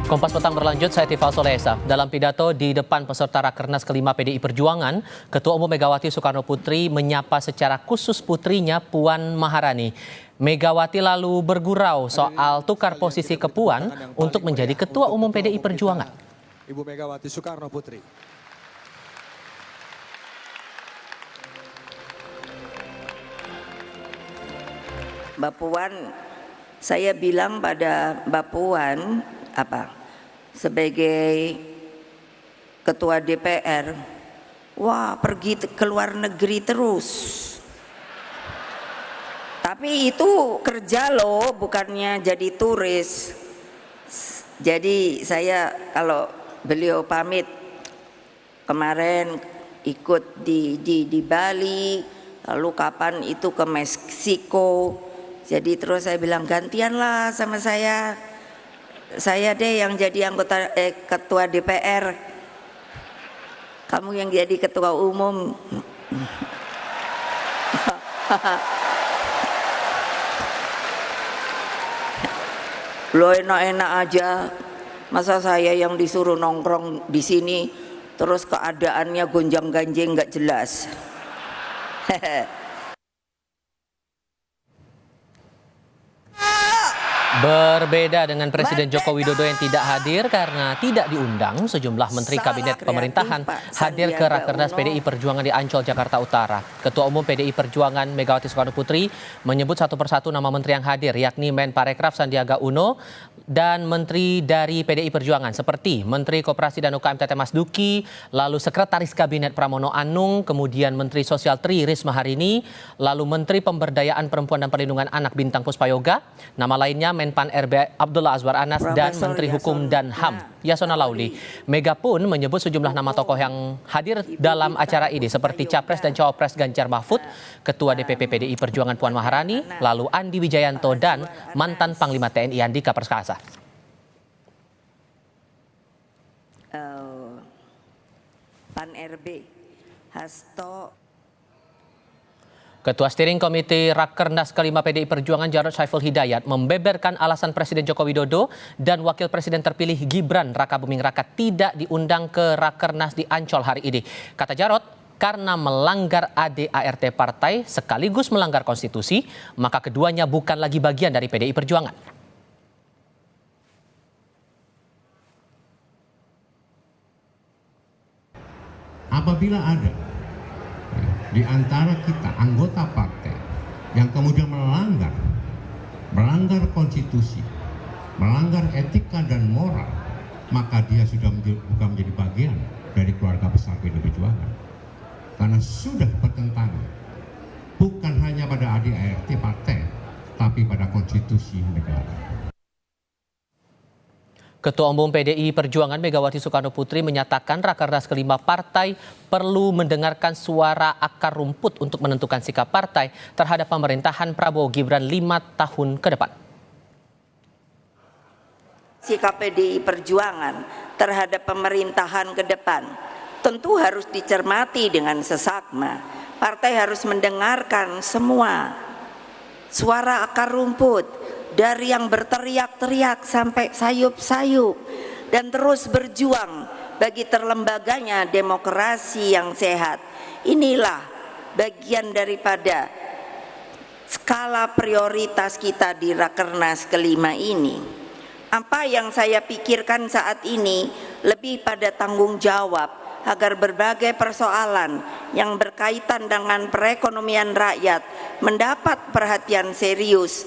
Kompas Petang berlanjut, saya Tifal Solesa. Dalam pidato di depan peserta Rakernas kelima PDI Perjuangan, Ketua Umum Megawati Soekarno Putri menyapa secara khusus putrinya Puan Maharani. Megawati lalu bergurau soal tukar posisi ke Puan untuk menjadi Ketua Umum PDI Perjuangan. Ibu Megawati Soekarno Putri. Mbak Puan, saya bilang pada Mbak Puan sebagai Ketua DPR, wah pergi ke luar negeri terus. Tapi itu kerja loh, bukannya jadi turis. Jadi saya kalau beliau pamit kemarin ikut di Bali, lalu kapan itu ke Meksiko. Jadi terus saya bilang gantianlah sama saya deh yang jadi anggota ketua DPR, kamu yang jadi ketua umum. Lo enak-enak aja, masa saya yang disuruh nongkrong di sini terus keadaannya gonjang-ganjing nggak jelas. Berbeda dengan Presiden Joko Widodo yang tidak hadir karena tidak diundang, sejumlah Menteri Kabinet Pemerintahan hadir ke Rakernas PDI Perjuangan di Ancol, Jakarta Utara. Ketua Umum PDI Perjuangan Megawati Soekarno Putri menyebut satu persatu nama menteri yang hadir, yakni Menparekraf Sandiaga Uno dan menteri dari PDI Perjuangan seperti Menteri Koperasi dan UKM Teten Mas Duki, lalu Sekretaris Kabinet Pramono Anung, kemudian Menteri Sosial Tri Risma Harini, lalu Menteri Pemberdayaan Perempuan dan Perlindungan Anak Bintang Puspayoga, nama lainnya Menpan RB Abdullah Azwar Anas dan Menteri Hukum dan HAM Yasona Lauli. Mega pun menyebut sejumlah nama tokoh yang hadir dalam acara ini seperti Capres dan Cawapres Ganjar Mahfud, Ketua DPP PDI Perjuangan Puan Maharani, lalu Andi Wijayanto dan mantan Panglima TNI Andika Perkasa. Pan RB Hasto. Ketua Steering Komite Rakernas kelima PDI Perjuangan Jarod Saiful Hidayat membeberkan alasan Presiden Joko Widodo dan Wakil Presiden terpilih Gibran Rakabuming Raka tidak diundang ke Rakernas di Ancol hari ini. Kata Jarod, karena melanggar ADART partai sekaligus melanggar konstitusi, maka keduanya bukan lagi bagian dari PDI Perjuangan. Apabila ada di antara kita anggota partai yang kemudian melanggar konstitusi, melanggar etika dan moral, maka dia sudah bukan menjadi bagian dari keluarga besar PDI Perjuangan. Karena sudah bertentangan bukan hanya pada ADART partai, tapi pada konstitusi negara. Ketua Umum PDI Perjuangan Megawati Soekarno Putri menyatakan Rakernas kelima partai perlu mendengarkan suara akar rumput untuk menentukan sikap partai terhadap pemerintahan Prabowo Gibran 5 tahun ke depan. Sikap PDI Perjuangan terhadap pemerintahan ke depan tentu harus dicermati dengan seksama. Partai harus mendengarkan semua suara akar rumput, dari yang berteriak-teriak sampai sayup-sayup, dan terus berjuang bagi terlembaganya demokrasi yang sehat. Inilah bagian daripada skala prioritas kita di Rakernas kelima ini. Apa yang saya pikirkan saat ini lebih pada tanggung jawab agar berbagai persoalan yang berkaitan dengan perekonomian rakyat mendapat perhatian serius.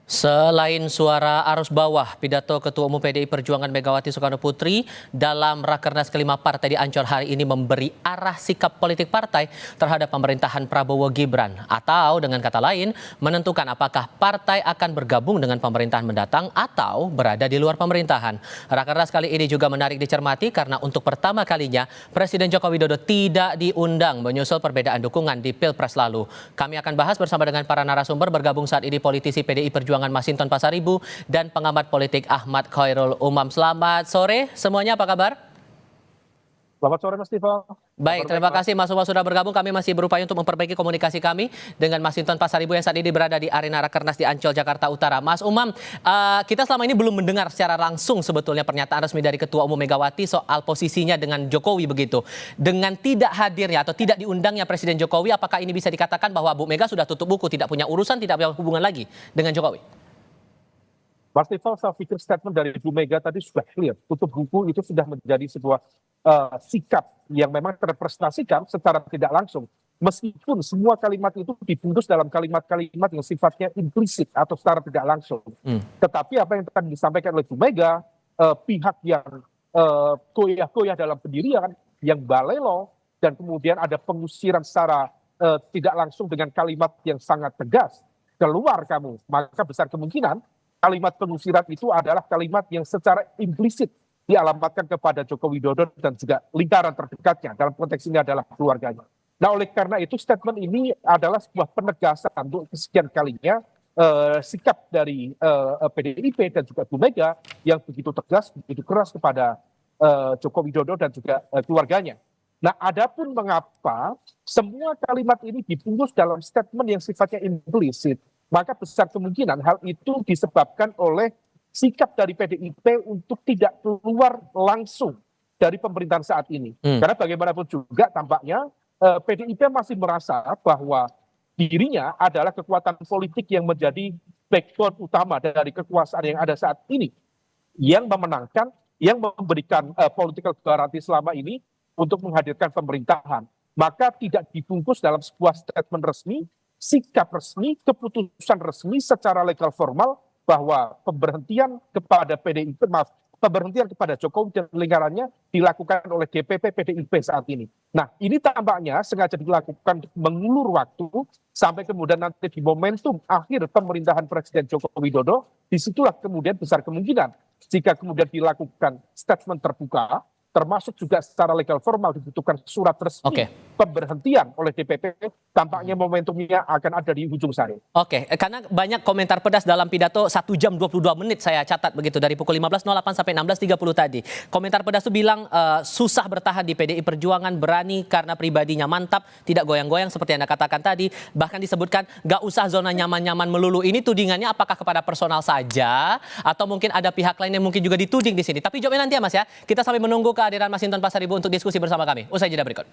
Selain suara arus bawah, pidato Ketua Umum PDI Perjuangan Megawati Soekarno Putri dalam Rakernas kelima partai di Ancol hari ini memberi arah sikap politik partai terhadap pemerintahan Prabowo Gibran. Atau dengan kata lain, menentukan apakah partai akan bergabung dengan pemerintahan mendatang atau berada di luar pemerintahan. Rakernas kali ini juga menarik dicermati karena untuk pertama kalinya Presiden Joko Widodo tidak diundang menyusul perbedaan dukungan di Pilpres lalu. Kami akan bahas bersama dengan para narasumber bergabung saat ini politisi PDI Perjuangan Masinton Pasaribu dan pengamat politik Ahmad Khairul Umam. Selamat sore semuanya, apa kabar? Selamat sore Mas Tifal. Baik, terima kasih Mas Uma sudah bergabung. Kami masih berupaya untuk memperbaiki komunikasi kami dengan Mas Hinton Pasaribu yang saat ini berada di arena Rakernas di Ancol, Jakarta Utara. Mas Umam, kita selama ini belum mendengar secara langsung sebetulnya pernyataan resmi dari Ketua Umum Megawati soal posisinya dengan Jokowi begitu. Dengan tidak hadirnya atau tidak diundangnya Presiden Jokowi, apakah ini bisa dikatakan bahwa Bu Mega sudah tutup buku, tidak punya urusan, tidak punya hubungan lagi dengan Jokowi? Mas Tifal, saya pikir statement dari Bu Mega tadi sudah clear. Tutup buku itu sudah menjadi sebuah sikap yang memang terrepresentasikan secara tidak langsung. Meskipun semua kalimat itu dibungkus dalam kalimat-kalimat yang sifatnya implisit atau secara tidak langsung. Tetapi apa yang tadi disampaikan oleh Bu Mega, pihak yang goyah-goyah dalam pendirian, yang balelo, dan kemudian ada pengusiran secara tidak langsung dengan kalimat yang sangat tegas. Keluar kamu, maka besar kemungkinan kalimat pengusiran itu adalah kalimat yang secara implisit dialamatkan kepada Joko Widodo dan juga lingkaran terdekatnya, dalam konteks ini adalah keluarganya. Nah, oleh karena itu statement ini adalah sebuah penegasan untuk kesekian kalinya sikap dari PDIP dan juga Bu Mega yang begitu tegas, begitu keras kepada Joko Widodo dan juga keluarganya. Nah, adapun mengapa semua kalimat ini dibungkus dalam statement yang sifatnya implisit, maka besar kemungkinan hal itu disebabkan oleh sikap dari PDIP untuk tidak keluar langsung dari pemerintahan saat ini. Karena bagaimanapun juga tampaknya PDIP masih merasa bahwa dirinya adalah kekuatan politik yang menjadi backbone utama dari kekuasaan yang ada saat ini. Yang memenangkan, yang memberikan political guarantee selama ini untuk menghadirkan pemerintahan. Maka tidak dibungkus dalam sebuah statement resmi, sikap resmi, keputusan resmi secara legal formal bahwa pemberhentian kepada pemberhentian kepada Jokowi dan lingkarannya dilakukan oleh DPP PDIP saat ini. Nah, ini tampaknya sengaja dilakukan mengulur waktu sampai kemudian nanti di momentum akhir pemerintahan Presiden Joko Widodo, disitulah kemudian besar kemungkinan jika kemudian dilakukan statement terbuka, termasuk juga secara legal formal dibutuhkan surat resmi pemberhentian oleh DPP, tampaknya momentumnya akan ada di ujung sari. Karena banyak komentar pedas dalam pidato 1 jam 22 menit saya catat begitu dari pukul 15.08 sampai 16.30 tadi. Komentar pedas itu bilang susah bertahan di PDI Perjuangan, berani karena pribadinya mantap, tidak goyang-goyang seperti Anda katakan tadi. Bahkan disebutkan gak usah zona nyaman-nyaman melulu. Ini tudingannya apakah kepada personal saja atau mungkin ada pihak lain yang mungkin juga dituding di sini. Tapi jawabnya nanti ya Mas ya. Kita sampai menunggu kehadiran Mas Hinton Pasaribu untuk diskusi bersama kami. Usai jeda berikut.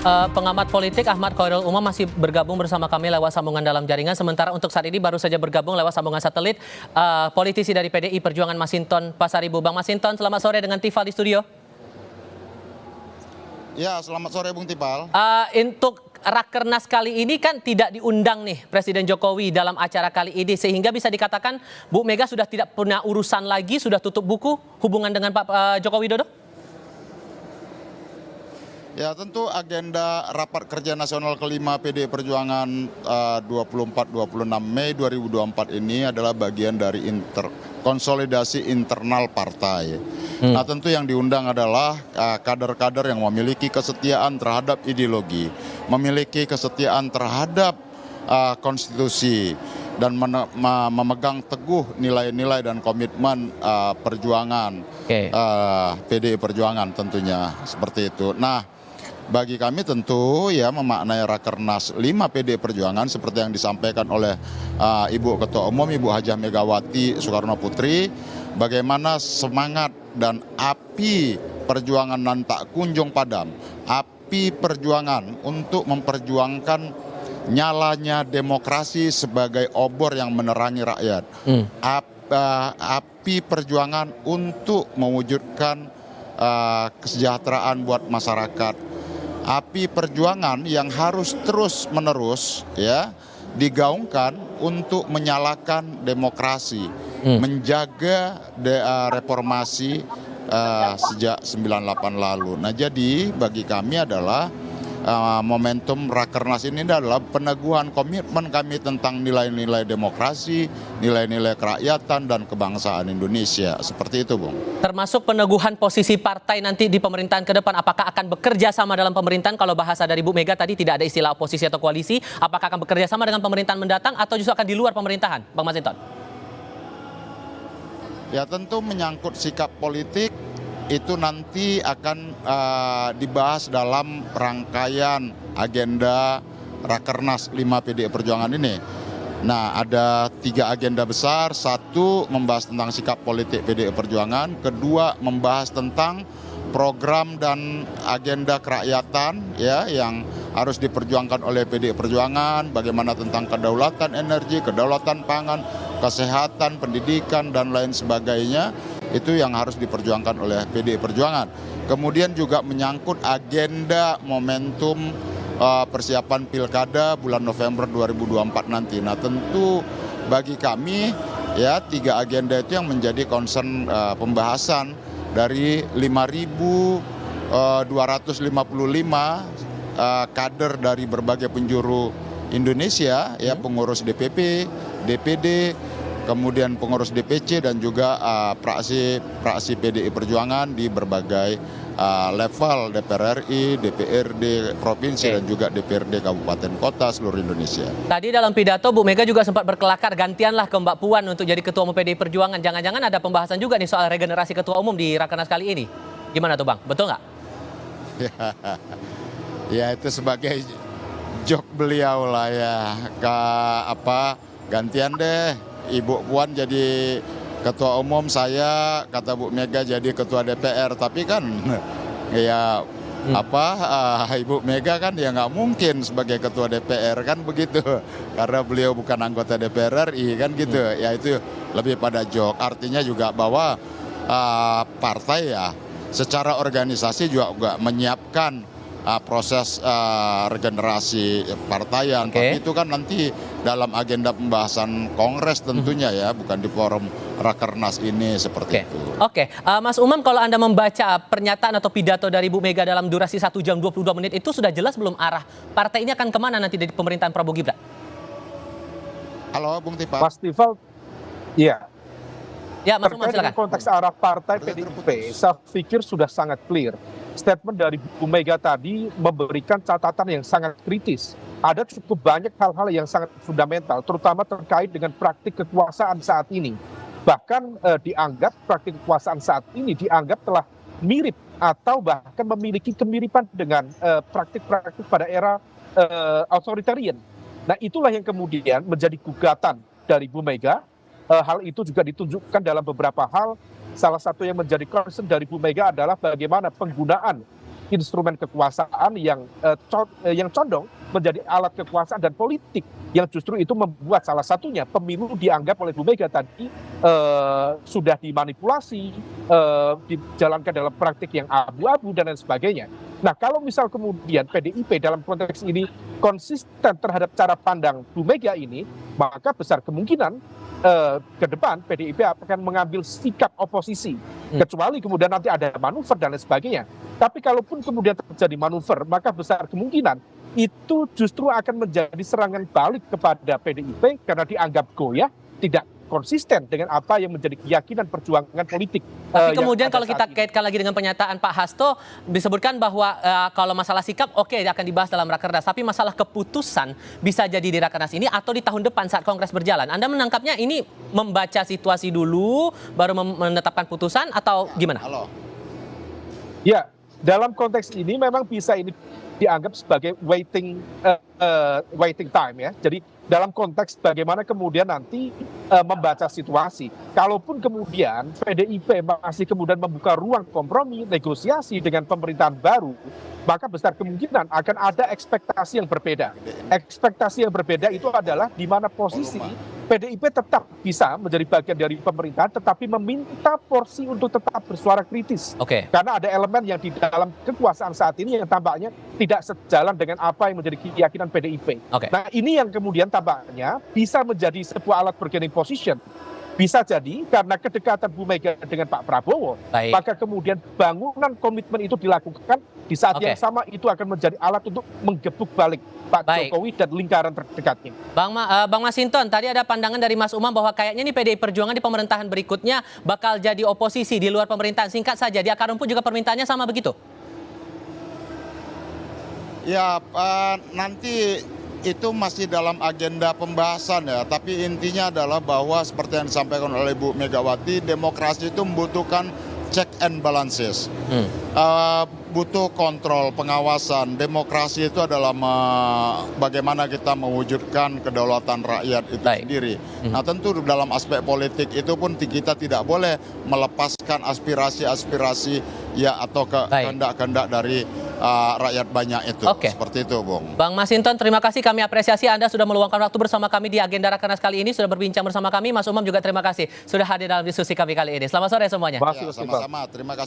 Pengamat politik Ahmad Khairul Umam masih bergabung bersama kami lewat sambungan dalam jaringan. Sementara untuk saat ini baru saja bergabung lewat sambungan satelit politisi dari PDI Perjuangan Mas Hinton Pasaribu. Bang Mas Hinton, selamat sore dengan Tifal di studio. Ya, selamat sore Bung Tifal. Untuk Rakernas kali ini kan tidak diundang nih Presiden Jokowi dalam acara kali ini, sehingga bisa dikatakan Bu Mega sudah tidak punya urusan lagi, sudah tutup buku hubungan dengan Pak Joko Widodo? Ya, tentu agenda Rapat Kerja Nasional kelima PDI Perjuangan 24-26 Mei 2024 ini adalah bagian dari konsolidasi internal partai. Nah, tentu yang diundang adalah kader-kader yang memiliki kesetiaan terhadap ideologi, memiliki kesetiaan terhadap konstitusi, dan memegang teguh nilai-nilai dan komitmen perjuangan PDI Perjuangan tentunya seperti itu. Nah, bagi kami tentu ya memaknai Rakernas 5 PDI Perjuangan seperti yang disampaikan oleh Ibu Ketua Umum Ibu Hajah Megawati Soekarno Putri, bagaimana semangat dan api perjuangan nan tak kunjung padam, api perjuangan untuk memperjuangkan nyalanya demokrasi sebagai obor yang menerangi rakyat, api perjuangan untuk mewujudkan kesejahteraan buat masyarakat, api perjuangan yang harus terus-menerus ya digaungkan untuk menyalakan demokrasi, menjaga reformasi sejak 98 lalu. Nah, jadi bagi kami adalah momentum Rakernas ini adalah peneguhan komitmen kami tentang nilai-nilai demokrasi, nilai-nilai kerakyatan dan kebangsaan Indonesia. Seperti itu, Bung. Termasuk peneguhan posisi partai nanti di pemerintahan ke depan, apakah akan bekerja sama dalam pemerintahan? Kalau bahasa dari Bu Mega tadi tidak ada istilah oposisi atau koalisi, apakah akan bekerja sama dengan pemerintahan mendatang atau justru akan di luar pemerintahan, Bang Mas Hinton? Ya, tentu menyangkut sikap politik itu nanti akan dibahas dalam rangkaian agenda Rakernas 5 PDI Perjuangan ini. Nah, ada 3 agenda besar. 1, membahas tentang sikap politik PDI Perjuangan. 2, membahas tentang program dan agenda kerakyatan ya yang harus diperjuangkan oleh PDI Perjuangan, bagaimana tentang kedaulatan energi, kedaulatan pangan, kesehatan, pendidikan, dan lain sebagainya. Itu yang harus diperjuangkan oleh PDI Perjuangan. Kemudian juga menyangkut agenda momentum persiapan pilkada bulan November 2024 nanti. Nah, tentu bagi kami ya 3 agenda itu yang menjadi concern pembahasan dari 5.255 kader dari berbagai penjuru Indonesia ya, pengurus DPP, DPD, kemudian pengurus DPC dan juga praksi PDI Perjuangan di berbagai level DPR RI, DPRD provinsi dan juga DPRD kabupaten kota seluruh Indonesia. Tadi dalam pidato Bu Mega juga sempat berkelakar gantianlah ke Mbak Puan untuk jadi ketua umum PDI Perjuangan. Jangan-jangan ada pembahasan juga nih soal regenerasi ketua umum di Rakernas kali ini. Gimana tuh Bang? Betul nggak? Ya itu sebagai joke beliau lah ya. Gantian deh Ibu Puan jadi ketua umum, saya kata Bu Mega jadi ketua DPR, tapi kan ya Ibu Mega kan ya nggak mungkin sebagai ketua DPR kan begitu, karena beliau bukan anggota DPR RI kan gitu. Ya itu lebih pada joke, artinya juga bahwa partai ya secara organisasi juga menyiapkan proses regenerasi partaian. Tapi itu kan nanti dalam agenda pembahasan Kongres tentunya ya, bukan di forum Rakernas ini seperti itu. Oke, Mas Umam, kalau Anda membaca pernyataan atau pidato dari Bu Mega dalam durasi 1 jam 22 menit itu sudah jelas belum arah partai ini akan kemana nanti dari pemerintahan Prabowo Gibran? Halo Bung Tipa. Mas Tifal, iya. Ya, Mas Umam Terkait dengan silakan. konteks arah partai PDIP, saya pikir sudah sangat clear. Statement dari Bu Mega tadi memberikan catatan yang sangat kritis. Ada cukup banyak hal-hal yang sangat fundamental, terutama terkait dengan praktik kekuasaan saat ini. Bahkan dianggap praktik kekuasaan saat ini dianggap telah mirip atau bahkan memiliki kemiripan dengan praktik-praktik pada era authoritarian. Nah, itulah yang kemudian menjadi gugatan dari Bu Mega. Hal itu juga ditunjukkan dalam beberapa hal. Salah satu yang menjadi concern dari Bu Mega adalah bagaimana penggunaan instrumen kekuasaan yang condong menjadi alat kekuasaan dan politik, yang justru itu membuat salah satunya pemilu dianggap oleh Bu Mega tadi sudah dimanipulasi, dijalankan dalam praktik yang abu-abu dan lain sebagainya. Nah, kalau misal kemudian PDIP dalam konteks ini konsisten terhadap cara pandang Bu Mega ini, maka besar kemungkinan ke depan PDIP akan mengambil sikap oposisi, kecuali kemudian nanti ada manuver dan lain sebagainya. Tapi kalaupun kemudian terjadi manuver, maka besar kemungkinan itu justru akan menjadi serangan balik kepada PDIP karena dianggap goyah, tidak konsisten dengan apa yang menjadi keyakinan perjuangan politik. Tapi kemudian kalau kita kaitkan lagi dengan pernyataan Pak Hasto, disebutkan bahwa kalau masalah sikap oke, akan dibahas dalam Rakernas, tapi masalah keputusan bisa jadi di Rakernas ini atau di tahun depan saat Kongres berjalan. Anda menangkapnya ini membaca situasi dulu baru menetapkan putusan atau gimana? Halo. Ya, dalam konteks ini memang bisa ini dianggap sebagai waiting time ya. Jadi dalam konteks bagaimana kemudian nanti membaca situasi. Kalaupun kemudian PDIP masih kemudian membuka ruang kompromi, negosiasi dengan pemerintahan baru, maka besar kemungkinan akan ada ekspektasi yang berbeda. Ekspektasi yang berbeda itu adalah di mana posisi PDIP tetap bisa menjadi bagian dari pemerintahan, tetapi meminta porsi untuk tetap bersuara kritis. Karena ada elemen yang di dalam kekuasaan saat ini yang tampaknya tidak sejalan dengan apa yang menjadi keyakinan PDIP. Nah, ini yang kemudian tampaknya bisa menjadi sebuah alat bargaining position. Bisa jadi karena kedekatan Bu Mega dengan Pak Prabowo, maka kemudian bangunan komitmen itu dilakukan di saat yang sama itu akan menjadi alat untuk menggebuk balik Pak Jokowi dan lingkaran terdekatnya. Bang Masinton, tadi ada pandangan dari Mas Umam bahwa kayaknya nih PDI Perjuangan di pemerintahan berikutnya bakal jadi oposisi di luar pemerintahan. Singkat saja, di akar rumput juga permintaannya sama begitu? Ya, nanti itu masih dalam agenda pembahasan ya, tapi intinya adalah bahwa seperti yang disampaikan oleh Bu Megawati, demokrasi itu membutuhkan check and balances. Butuh kontrol, pengawasan. Demokrasi itu adalah bagaimana kita mewujudkan kedaulatan rakyat itu sendiri. Nah, tentu dalam aspek politik itu pun kita tidak boleh melepaskan aspirasi-aspirasi ya atau kehendak-kehendak dari rakyat banyak itu. Seperti itu, Bung. Bang Masinton, terima kasih, kami apresiasi Anda sudah meluangkan waktu bersama kami di agenda Rakernas kali ini, sudah berbincang bersama kami. Mas Umam juga terima kasih sudah hadir dalam diskusi kami kali ini. Selamat sore semuanya. Ya, sama-sama, terima kasih.